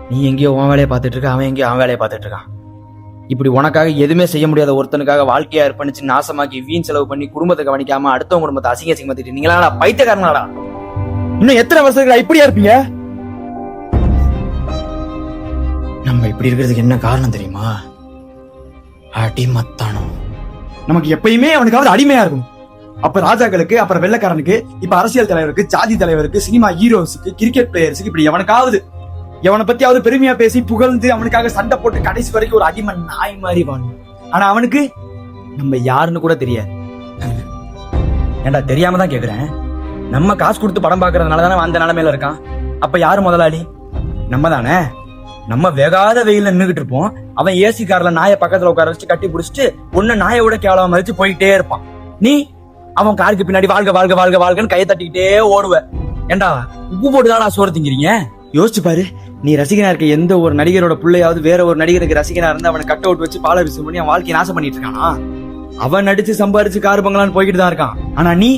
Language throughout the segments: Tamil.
நீ எங்கேயோ உன் வேலையை பார்த்துட்டு இருக்க, அவன் எங்கேயோ அவன் வேலையை பார்த்துட்டு இருக்கான். இப்படி உனக்காக எதுவுமே செய்ய முடியாத ஒருத்தனுக்காக வாழ்க்கையா அர்ப்பணிச்சு நாசமாக்கி வீண் செலவு பண்ணி குடும்பத்தை கவனிக்காம அடுத்தவங்க குடும்பத்தை அசிங்கமாத்திட்டு நீங்களா பைத்தியக்காரனாடா? இன்னும் எத்தனை வருஷங்களா இப்படியா இருப்பீங்க? நம்ம இப்படி இருக்கிறதுக்கு என்ன காரணம் தெரியுமா? அடிமத்தானம். நமக்கு எப்பயுமே அவனுக்காவது அடிமையா இருக்கும். அப்ப ராஜாக்களுக்கு, அப்புறம் வெள்ளக்காரனுக்கு, இப்ப அரசியல் தலைவருக்கு, ஜாதி தலைவருக்கு, சினிமா ஹீரோஸுக்கு, கிரிக்கெட் பிளேயர்ஸுக்கு, இப்படி எவனுக்காவது எவனை பத்தியாவது பெருமையா பேசி புகழ்ந்து அவனுக்காக சண்டை போட்டு கடைசி வரைக்கும் ஒரு அடிமை நாய் மாதிரி வாழும். ஆனா அவனுக்கு நம்ம யாருன்னு கூட தெரியாது. ஏண்டா தெரியாம தான் கேக்குறேன். நம்ம காசு கொடுத்து படம் பாக்குறதுனால தானே அந்த நிலைமையில இருக்கான். அப்ப யாரு முதலாளி? நம்ம தானே. நம்ம வேகாத வெயில நின்றுகிட்டு இருப்போம். அவன் ஏசி கார்ல நாயை பக்கத்துல உட்கார வச்சு கட்டி பிடிச்சிட்டு ஒன்னு நாயை விட கேவலமா மதிச்சு போயிட்டே இருப்பான். நீ அவன் காருக்கு பின்னாடி வாழ்க வாழ்க வாழ்க வாழ்கன்னு கையை தட்டிக்கிட்டே ஓடுவ. ஏண்டா உப்பு போட்டுதாடா சோறு திங்கிறீங்க? யோசிச்சு பாரு. நீ ரசிகனா இருக்க எந்த ஒரு நடிகரோட பிள்ளையாவது வேற ஒரு நடிகருக்கு ரசிகனா இருந்து அவனை கட்ட அவுட் வச்சு பால விசு பண்ணி அவன் வாழ்க்கையை நாசம் பண்ணிட்டு இருக்கானா? அவன் நடிச்சு சம்பாரிச்சு கார் பங்களான்னு போய்கிட்டு தான் இருக்கான். ஆனா நீ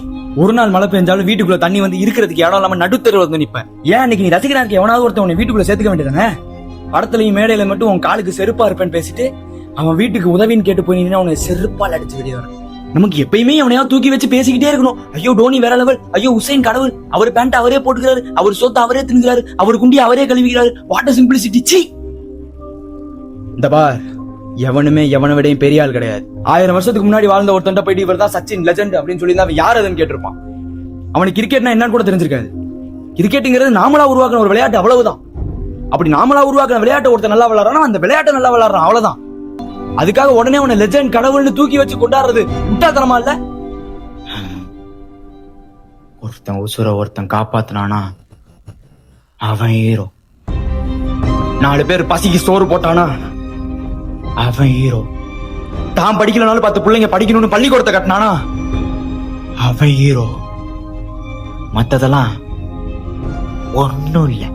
ஒரு நாள் மழை பெஞ்சாலும் வீட்டுக்குள்ள தண்ணி வந்து இருக்கிறதுக்கு இடம் இல்லாம நடுத்தருவில் வந்து நிப்ப. ஏன் இன்னைக்கு நீ ரசிகனா இருக்க எவனாவது ஒருத்தன் உன்னை வீட்டுக்குள்ள சேர்த்துக்க வேண்டியதானே? படத்துலயும் மேடையில மட்டும் உன் காலுக்கு செருப்பா இருப்பேன்னு பேசிட்டு அவன் வீட்டுக்கு உதவின்னு கேட்டு போய் நீ அவனை செருப்பால் அடிச்சு வெளியே வர. நமக்கு எப்பயுமே அவனையாவது தூக்கி வச்சு பேசிக்கிட்டே இருக்கணும். ஐயோ டோனி வேற லெவல், ஐயோ உசைன் கடவுள், அவர் பேண்ட் அவரே போட்டுக்கிறாரு, அவர் சொத்தை அவரே தின்னுகிறாரு, அவர் குண்டி அவரே கழுவிக்கிறாரு. What simplicity. சி இந்த பார், எவனுமே எவனை விடையும் பெரிய ஆள் கிடையாது. 1000 வருஷத்துக்கு முன்னாடி வாழ்ந்த ஒருத்தன் போயிட்டு இவர் தான் சச்சின் லெஜண்ட் அப்படின்னு சொல்லி அவன் யார் அதுன்னு கேட்டிருப்பான். அவனுக்கு கிரிக்கெட்னா என்னன்னு கூட தெரிஞ்சிருக்காது. கிரிக்கெட்டுங்கிறது நாமளா உருவாக்குன ஒரு விளையாட்டு, அவ்வளவுதான். அப்படி நாமளா உருவாக்குன விளையாட்டை ஒருத்தர் நல்லா விளையாடுறான், அந்த விளையாட்டை நல்லா விளையாடுறான், அவ்வளவுதான். அதுக்காக உடனே உன்னை லெஜண்ட் கடவுள்னு தூக்கி வச்சு கொண்டாடுறது முட்டாள்தனமா இல்ல? ஒருத்தன் உசுர ஒருத்தன் காப்பாத்தினானா அவன் ஹீரோ. 4 பேர் பசிக்கு சோறு போட்டானா அவன் ஹீரோ. தான் படிக்கலனாலும் 10 பிள்ளைங்க படிக்கணும்னு பள்ளிக்கூடத்தை கட்டினானா அவன் ஹீரோ. மத்ததெல்லாம் ஒன்னும் இல்ல.